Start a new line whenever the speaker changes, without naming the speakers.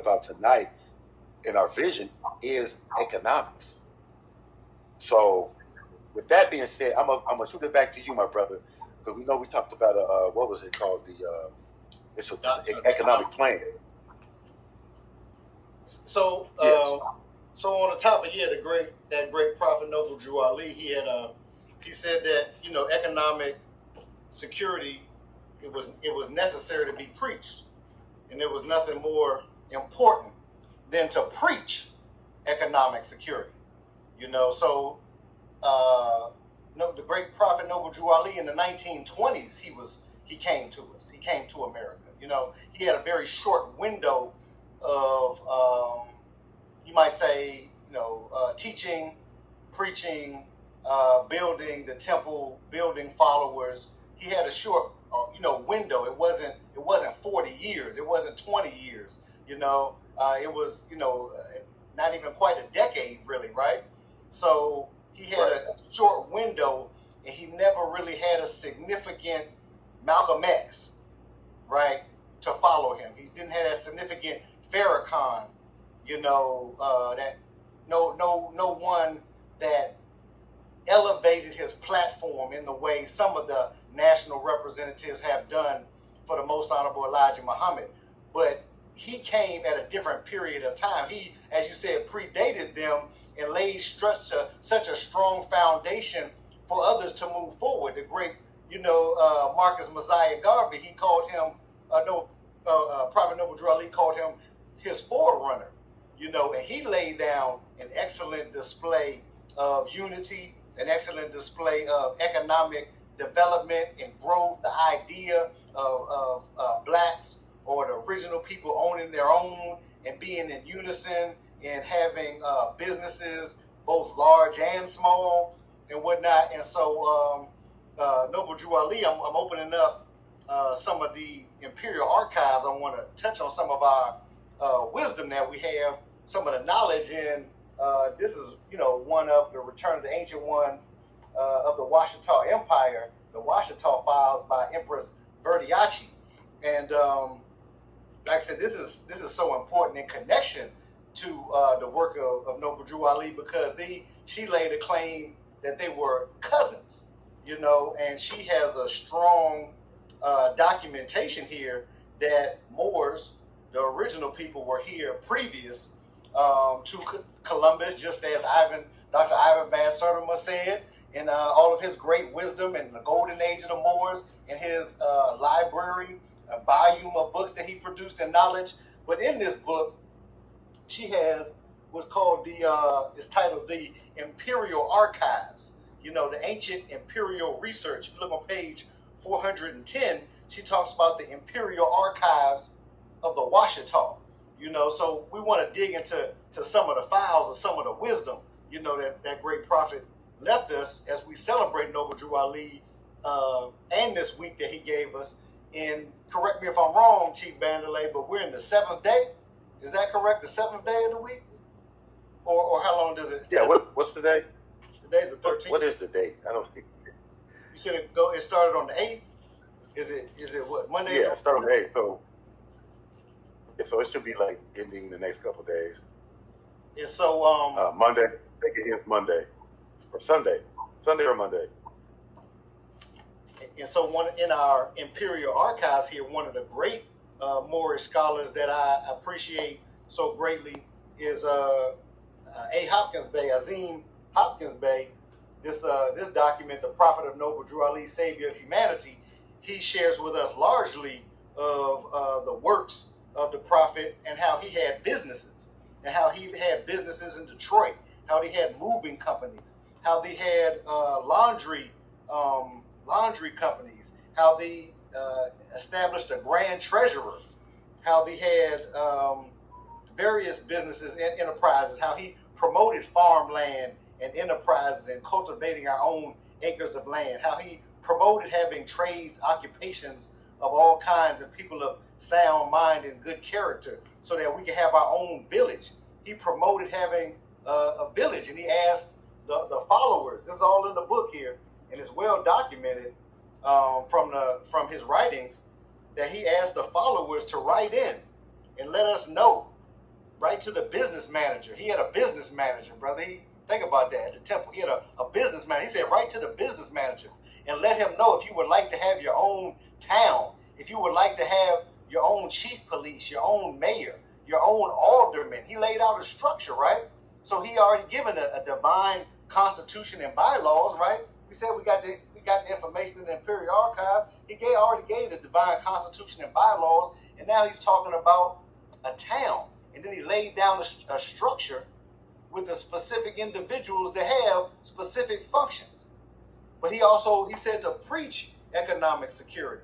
about tonight in our vision is economics. So, with that being said, I'm gonna shoot it back to you, my brother, because we know we talked about what was it called? It's an economic plan.
So,
Yes.
so on the topic, that great prophet Noble Drew Ali, he said that economic security, it was necessary to be preached, and there was nothing more important than to preach economic security. So the great prophet Noble Drew Ali in the 1920s, he came to us. He came to America. He had a very short window of you might say teaching, preaching, building the temple, building followers. He had a short window. It wasn't 40 years. It wasn't 20 years. It was not even quite a decade, really, right? So he had a short window, and he never really had a significant Malcolm X, right, to follow him. He didn't have that significant Farrakhan, that no one that elevated his platform in the way some of the national representatives have done for the Most Honorable Elijah Muhammad. But he came at a different period of time. He, as you said, predated them and laid such a strong foundation for others to move forward. The great, Marcus Messiah Garvey, he called him, Prophet Noble Drew Ali called him his forerunner, and he laid down an excellent display of unity, an excellent display of economic development and growth, the idea of blacks or the original people owning their own and being in unison and having businesses, both large and small and whatnot. And so Noble Drew Ali, I'm opening up some of the Imperial Archives. I want to touch on some of our wisdom that we have, some of the knowledge in. This is, one of the Return of the Ancient Ones of the Washita Empire, the Washita Files by Empress Verdiachi. And like I said, this is so important in connection to the work of Noble Drew Ali, because she laid a claim that they were cousins, and she has a strong documentation here that Moors, the original people, were here previous to Columbus, just as Dr. Ivan Van Sertima said, in all of his great wisdom and the golden age of the Moors, and his library, a volume of books that he produced in knowledge. But in this book, she has what's called it's titled the Imperial Archives, the ancient imperial research. If you look on page 410, she talks about the Imperial Archives of the Washita. So we want to dig into some of the files and some of the wisdom, that great prophet left us as we celebrate Noble Drew Ali and this week that he gave us. And correct me if I'm wrong, Chief Vanderlei, but we're in the 7th day. Is that correct? The 7th day of the week? Or how long does it?
Yeah. What's the day?
Today's the 13th.
What is the date? I don't think.
You said it started on the 8th. Is it what, Monday?
Yeah, it started on the 8th. So it should be like ending the next couple of days.
And so
Monday. I think it ends Monday or Sunday or Monday.
And so in our Imperial Archives here, one of the great Moorish scholars that I appreciate so greatly is Azim Hopkins Bey. This document, the Prophet of Noble Drew Ali, Savior of Humanity, he shares with us largely of the works of the Prophet and how he had businesses, and how he had businesses in Detroit, how they had moving companies, how they had laundry companies, how they established a grand treasurer, how they had various businesses and enterprises, how he promoted farmland and enterprises and cultivating our own acres of land, how he promoted having trades, occupations of all kinds, and people of sound mind and good character, so that we can have our own village. He promoted having a village, and he asked the followers. This is all in the book here, and it's well documented from his writings, that he asked the followers to write in and let us know right to the business manager. He had a business manager, brother. Think about that at the temple. He had a business manager. He said, write to the business manager and let him know if you would like to have your own town, if you would like to have your own chief police, your own mayor, your own alderman. He laid out a structure, right? So he already given a divine constitution and bylaws, right? We said we got the information in the Imperial Archive. He already gave the divine constitution and bylaws, and now he's talking about a town. And then he laid down a structure with the specific individuals that have specific functions. But he said to preach economic security.